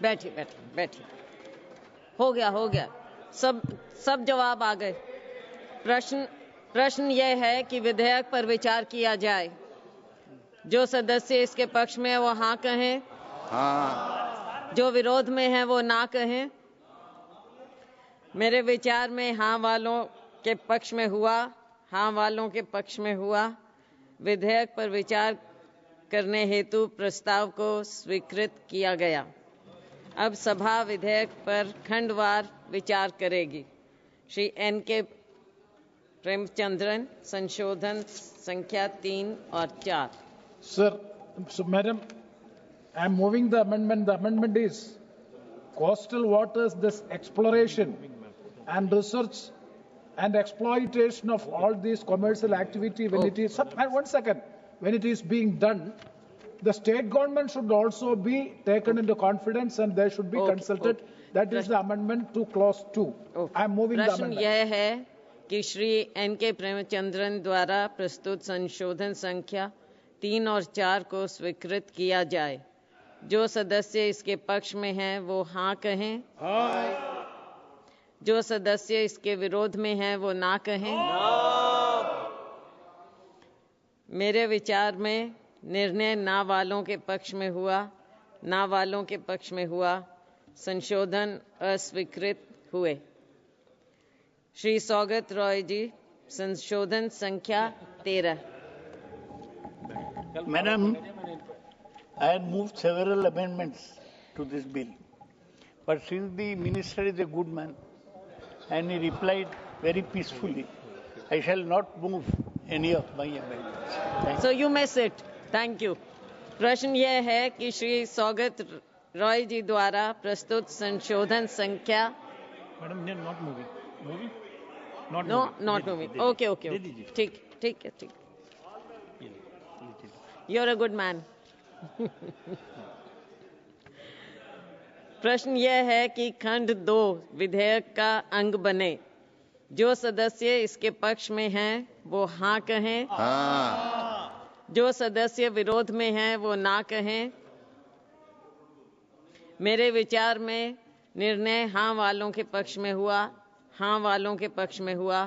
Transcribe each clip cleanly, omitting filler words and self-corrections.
बैठिए बैठिए बैठिए। हो गया सब जवाब आ गए। प्रश्न यह है कि विधेयक पर विचार किया जाए। जो सदस्य इसके पक्ष में है वो हाँ कहें। हाँ। जो विरोध में है वो ना कहें। मेरे विचार में हाँ वालों के पक्ष में हुआ, हाँ वालों के पक्ष में हुआ। विधेयक पर विचार करने हेतु प्रस्ताव को स्वीकृत किया गया। अब सभा विधेयक पर खंडवार विचार करेगी। श्री N.K. प्रेमचंद्रन, संशोधन संख्या 3 और 4। Sir, so Madam, I am moving the amendment. The amendment is coastal waters, this exploration and research and exploitation of all these commercial activity when it is, one second, when it is being done, the state government should also be taken into confidence and they should be consulted. That is the amendment to clause 2. I am moving the amendment. प्रश्न यह है कि Shri N.K. Premachandran द्वारा प्रस्तुत संशोधन संख्या 3 और 4 को स्वीकृत किया जाए। जो सदस्य इसके पक्ष में हैं वो हाँ कहें। हाँ। जो सदस्य इसके विरोध में हैं वो ना कहें। मेरे विचार में निर्णय ना वालों के पक्ष में हुआ, ना वालों के पक्ष में हुआ। संशोधन अस्वीकृत हुए। श्री सौगत रॉय जी, संशोधन संख्या 13। Madam, I had moved several amendments to this bill, but since the minister is a good man and he replied very peacefully, I shall not move any of my amendments. So you may sit. Thank you. प्रश्न यह है कि श्री सौगत रॉय जी द्वारा प्रस्तुत संशोधन संख्या। Madam, not moving not moving. Okay ठीक है। You're a good man. प्रश्न यह है कि खंड 2 विधेयक का अंग बने। जो सदस्य इसके पक्ष में हैं वो हाँ कहें। हाँ। जो सदस्य विरोध में हैं वो ना कहें। मेरे विचार में निर्णय हाँ वालों के पक्ष में हुआ, हाँ वालों के पक्ष में हुआ।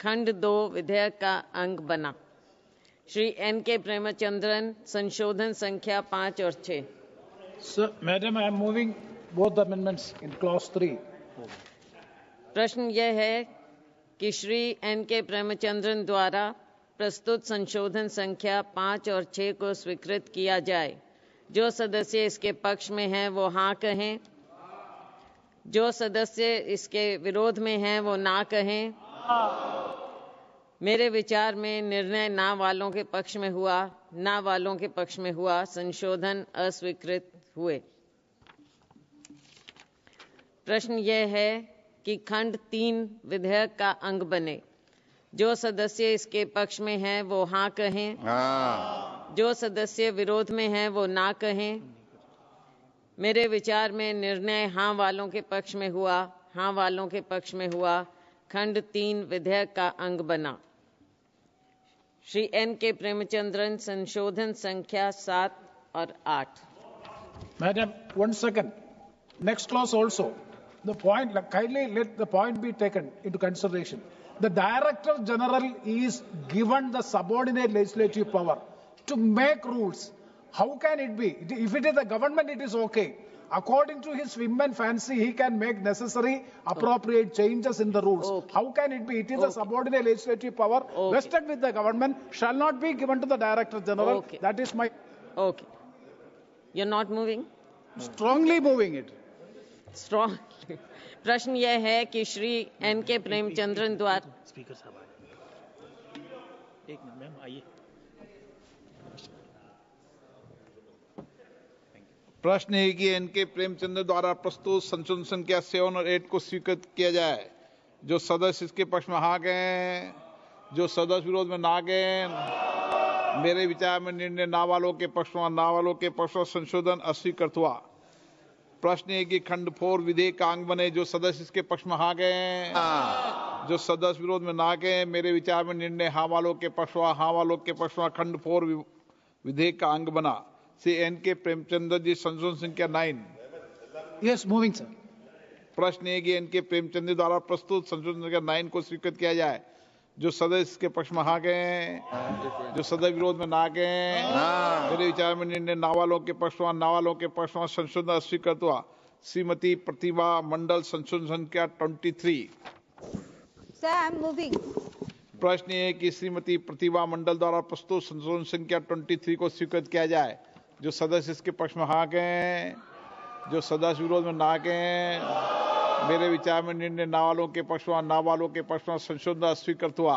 खंड 2 विधेयक का अंग बना। श्री N.K. प्रेमचंद्रन, संशोधन संख्या 5 और 6। Sir, Madam, I am moving both the amendments in clause 3. प्रश्न यह है कि श्री N.K. प्रेमचंद्रन द्वारा प्रस्तुत संशोधन संख्या 5 और 6 को स्वीकृत किया जाए। जो सदस्य इसके पक्ष में हैं वो हाँ कहें। जो सदस्य इसके विरोध में हैं वो ना कहें। मेरे विचार में निर्णय ना वालों के पक्ष में हुआ, ना वालों के पक्ष में हुआ। संशोधन अस्वीकृत हुए। प्रश्न यह है कि खंड 3 विधेयक का अंग बने। जो सदस्य इसके पक्ष में हैं वो हाँ कहें। हाँ। जो सदस्य विरोध में हैं वो ना कहें। मेरे विचार में निर्णय हाँ वालों के पक्ष में हुआ, हाँ वालों के पक्ष में हुआ। खंड 3 विधेयक का अंग बना। श्री N.K. प्रेमचंद्रन, संशोधन संख्या 7 और 8। Madam, 1 second. Next clause also. The point, kindly let the point be taken into consideration. The Director General is given the subordinate legislative power to make rules. How can it be? If it is the government, it is okay. According to his whim and fancy, he can make necessary appropriate changes in the rules. Okay. How can it be? It is a subordinate legislative power vested with the government, shall not be given to the Director General. Okay. That is my... Okay. You're not moving? Strongly moving it. Strong. प्रश्न यह है कि Shri N.K. Premachandran द्वारा। Speaker साहब एक minute ma'am आइए। प्रश्न है कि N.K. प्रेमचंद्र द्वारा प्रस्तुत संशोधन संख्या 7 और 8 को स्वीकृत किया जाए। जो सदस्य इसके पक्ष में हाँ गए, जो सदस्य विरोध में ना गए। मेरे विचार में निर्णय ना वालों के पक्ष में, ना वालों के पक्ष में संशोधन अस्वीकृत हुआ। प्रश्न है कि खंड 4 विधेयक का अंग बने। जो सदस्य इसके पक्ष में हाँ गए, जो सदस्य विरोध में ना गए। मेरे विचार में निर्णय हाँ वालों के पक्ष में, हाँ वालों के पक्ष में। खंड 4 विधेयक का अंग बना। श्री N.K. प्रेमचंद्र जी, संशोधन संख्या 9। Yes, moving, sir. प्रश्न है कि इनके प्रेमचंद द्वारा प्रस्तुत संशोधन संख्या 9 को स्वीकृत किया जाए। जो सदस्य के पक्ष में हाँ गए, जो सदस्य विरोध में ना गए, मेरे विचार में निर्णय नावालों के पक्ष में, नावालों के पक्ष में संशोधन अस्वीकृत हुआ। श्रीमती प्रतिभा मंडल संशोधन संख्या 23। Sir, I am moving. प्रश्न है कि श्रीमती प्रतिभा मंडल द्वारा प्रस्तुत संशोधन संख्या 23 को स्वीकृत किया जाए। जो सदस्य इसके पक्ष में हाँ गए, जो सदस्य विरोध में ना गए, मेरे विचार में निर्णय नावालों के पक्ष में, नावालों के पक्ष में संशोधन अस्वीकृत हुआ।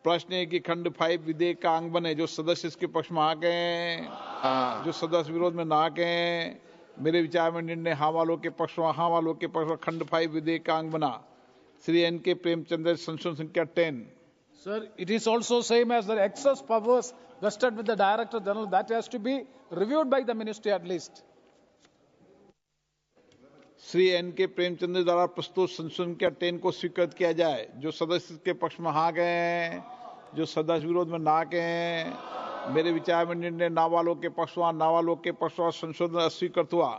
प्रश्न है कि खंड 5 विधेयक का अंग बने। जो सदस्य इसके पक्ष में आ गए, जो सदस्य विरोध में ना गए, मेरे विचार में निर्णय हाँ वालों के पक्ष में, हाँ वालों के पक्ष में खंड 5 विधेयक का अंग बना। श्री एन के प्रेमचंद्र संशोधन संख्या 10। Sir, it is also same as the excess powers vested with the Director General. That has to be reviewed by the ministry at least. Shri N K Premchandra द्वारा प्रस्तुत संशोधन संख्या 10 को स्वीकृत किया जाए। जो सदस्य के पक्ष में हाँ गए, जो सदस्य विरोध में ना गए, मेरे विचार में निर्णय नावालों के पक्ष में, नावालों के पक्ष में संशोधन अस्वीकृत हुआ।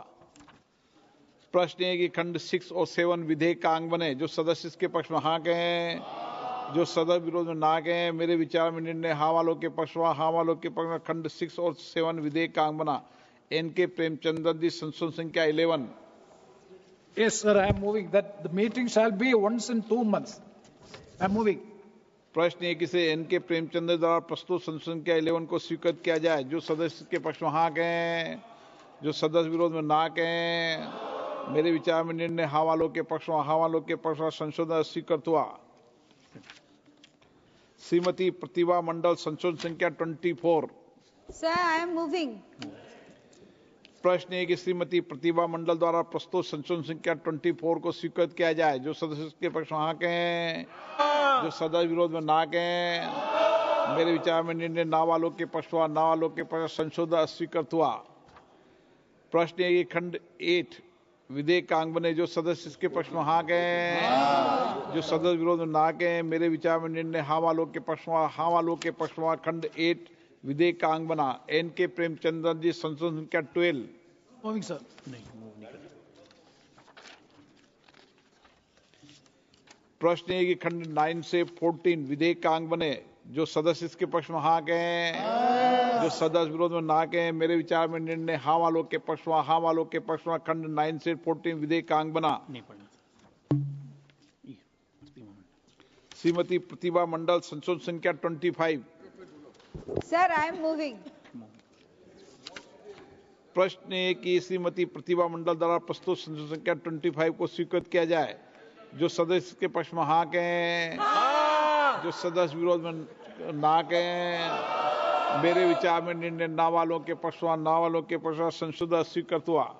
प्रश्न है कि खंड 6 और 7 विधेयक का अंग बने। जो सदस्य के पक्ष में हाँ गए, जो सदस्य विरोध में ना गए, मेरे विचार में निर्णय हाँ वालों के पक्ष में, हाँ वालों के पक्ष में खंड 6 और 7 विधेयक का अंग बना। एन के प्रेमचंद्र जी संशोधन संख्या 11। Yes, sir, I am moving. That the meeting shall be once in 2 months. I am moving. प्रश्न है कि से एन के प्रेमचंद्र द्वारा प्रस्तुत संशोधन संख्या 11 को स्वीकृत किया जाए। जो सदस्य के पक्ष में हाँ गए, जो सदस्य विरोध में ना गए, मेरे विचार में निर्णय हाँ वालों के पक्ष में, हाँ वालों के पक्ष में संशोधन स्वीकृत हुआ। श्रीमती प्रतिभा मंडल संशोधन संख्या 24। Sir, I am moving. प्रश्न है कि श्रीमती प्रतिभा मंडल द्वारा प्रस्तुत संशोधन संख्या 24 को स्वीकृत किया जाए। जो सदस्य के पक्ष में हाँ गए, जो सदस्य विरोध में ना गए, मेरे विचार में निर्णय ना वालों के पक्ष में, ना वालों के पक्ष संशोधन अस्वीकृत हुआ। प्रश्न है कि खंड 8 विधेयक का अंग बने। जो सदस्य इसके पक्ष में हाँ गए, जो सदस्य विरोध में ना गए, मेरे विचार में निर्णय हाँ वालों के पक्ष में, हाँ वालों के पक्ष में खंड 8 विधेयक का अंग बना। एन के प्रेमचंद्र जी संशोधन संख्या 12। Moving, sir. नहीं, मूव नहीं कर। प्रश्न है कि खंड 9 से 14 विधेयक का अंग बने। जो सदस्य इसके पक्ष में हाँ गए, जो सदस्य विरोध में ना गए, मेरे विचार में निर्णय हाँ वालों के पक्ष में, हाँ वालों के पक्ष में खंड 9 से 14 विधेयक का अंग बना। नहीं पढ़ना। श्रीमती प्रतिभा मंडल संशोधन संख्या 25। Sir, I am moving. प्रश्न है कि श्रीमती प्रतिभा मंडल द्वारा प्रस्तुत संशोधन संख्या 25 को स्वीकृत किया जाए। जो सदस्य के पक्ष में हाँ गए, जो सदस्य विरोध में ना गए, मेरे विचार में निर्णय ना वालों के पक्ष में, ना वालों के पक्ष में संशोधन स्वीकृत हुआ।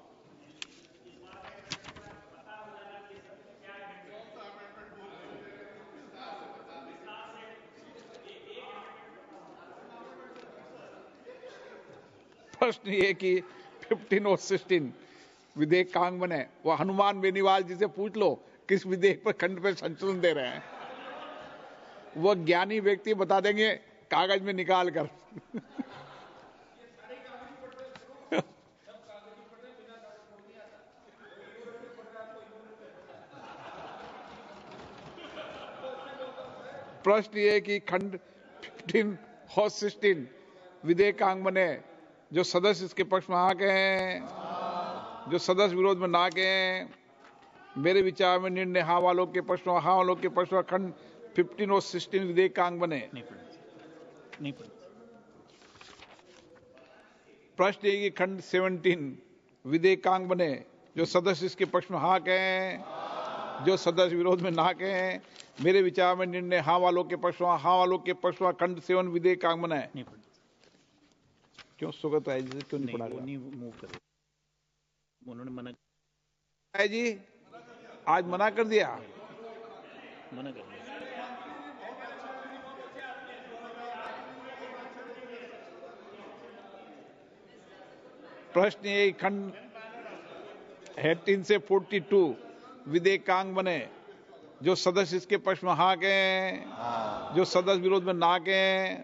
प्रश्न ये कि 15 और 16 विधेयक का अंग बने। वो हनुमान बेनीवाल जी से पूछ लो किस विधेयक पर खंड पर संशोधन दे रहे हैं, वो ज्ञानी व्यक्ति बता देंगे कागज में निकाल कर। प्रश्न ये कि खंड 15 और 16 विधेयक का अंग बने। जो सदस्य इसके पक्ष में आ गए, जो सदस्य विरोध में ना गए, मेरे विचार में निर्णय हाँ वालों के पक्ष में, हाँ वालों के पक्ष में खंड 15 और 16 विधेयक का अंग बने। नहीं पढ़ना। प्रश्न है कि खंड 17 विधेयक का अंग बने। जो सदस्य इसके पक्ष में हाँ गए, जो सदस्य विरोध में ना गए, मेरे विचार में निर्णय हाँ वालों के पक्ष में, हाँ वालों के पक्ष में खंड 7 विधेयक का अंग बने। नहीं पढ़ना। क्यों सुगत है जी, क्यों नहीं पढ़ा? नहीं मूव कर, उन्होंने मना है जी, आज मना कर दिया। कर दिया। प्रश्न ये खंड 18 से 42 विधेयक का अंग बने। जो सदस्य इसके पक्ष में हाँ गए, जो सदस्य विरोध में ना गए,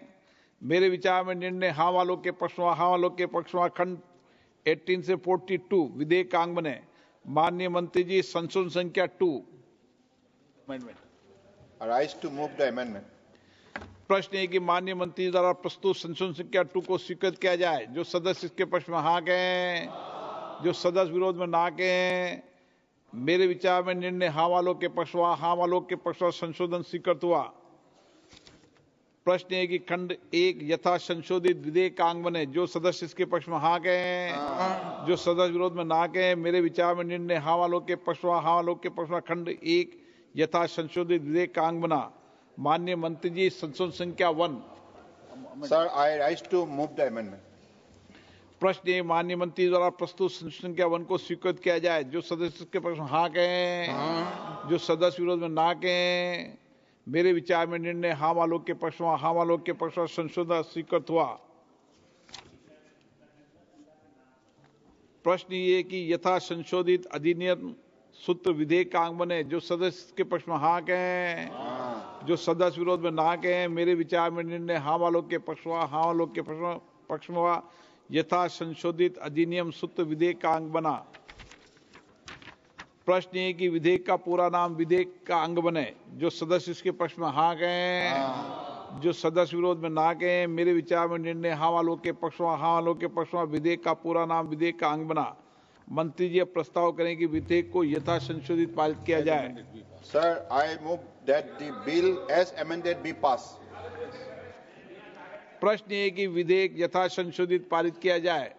मेरे विचार में निर्णय हाँ वालों के पक्ष में, हाँ वालों के पक्ष में खंड 18 से 42 विधेयकांग बने। माननीय मंत्री जी, संशोधन संख्या 2 amendment. Arise to move the amendment. प्रश्न है कि माननीय मंत्री द्वारा प्रस्तुत संशोधन संख्या 2 को स्वीकृत किया जाए। जो सदस्य इसके पक्ष में हाँ कहें, जो सदस्य विरोध में ना कहें। मेरे विचार में निर्णय हाँ वालों के पक्ष हुआ, हाँ वालों के पक्ष में संशोधन स्वीकृत हुआ। प्रश्न है कि खंड 1 यथा संशोधित विधेयकांग बने। जो सदस्य इसके पक्ष में हाँ कहें, जो सदस्य विरोध में ना कहें। मेरे विचार में निर्णय हाँ वालों के पक्ष हुआ, हाँ वालों के पक्ष में खंड 1 यथा संशोधित विधेयकांग बना। माननीय मंत्री जी, संशोधन संख्या 1। Sir, I rise to move the amendment. प्रश्न है माननीय मंत्री द्वारा प्रस्तुत संशोधन संख्या 1 को स्वीकृत किया जाए। जो सदस्य इसके पक्ष में हाँ कहें, जो सदस्य विरोध में ना कहें। मेरे विचार में निर्णय हाँ वालों के पक्ष में, हाँ वालों के पक्ष में संशोधन स्वीकृत हुआ। प्रश्न ये कि यथा संशोधित अधिनियम सूत्र विधेयकांग बने। जो सदस्य के पक्ष में हाँ कहें, जो सदस्य विरोध में ना कहें। मेरे विचार में निर्णय हाँ वालों के पक्ष हुआ, हाँ वालों के पक्ष में हुआ। यथा संशोधित अधिनियम सूत्र विधेयकांग बना। प्रश्न है कि विधेयक का पूरा नाम विधेयक का अंग बने। जो सदस्य इसके पक्ष में हाँ कहें, जो सदस्य विरोध में ना कहें। मेरे विचार में निर्णय हाँ वालों के पक्ष में, हाँ वालों के पक्ष में विधेयक का पूरा नाम विधेयक का अंग बना। मंत्री जी अब प्रस्ताव करें कि विधेयक को यथा संशोधित पारित किया जाए। Sir, I move that the bill as amended be passed. प्रश्न है कि विधेयक यथा संशोधित पारित किया जाए।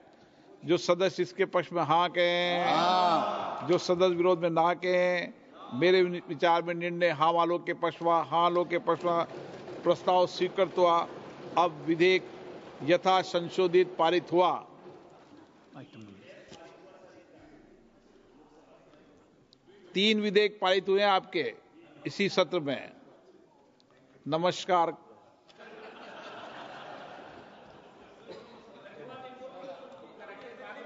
जो सदस्य इसके पक्ष में हाँ कहें, जो सदस्य विरोध में ना कहें। मेरे विचार में निर्णय हाँ वालों के पक्ष में, हाँ वालों के पक्ष में प्रस्ताव स्वीकृत हुआ। अब विधेयक यथा संशोधित पारित हुआ। 3 विधेयक पारित हुए हैं आपके इसी सत्र में। नमस्कार।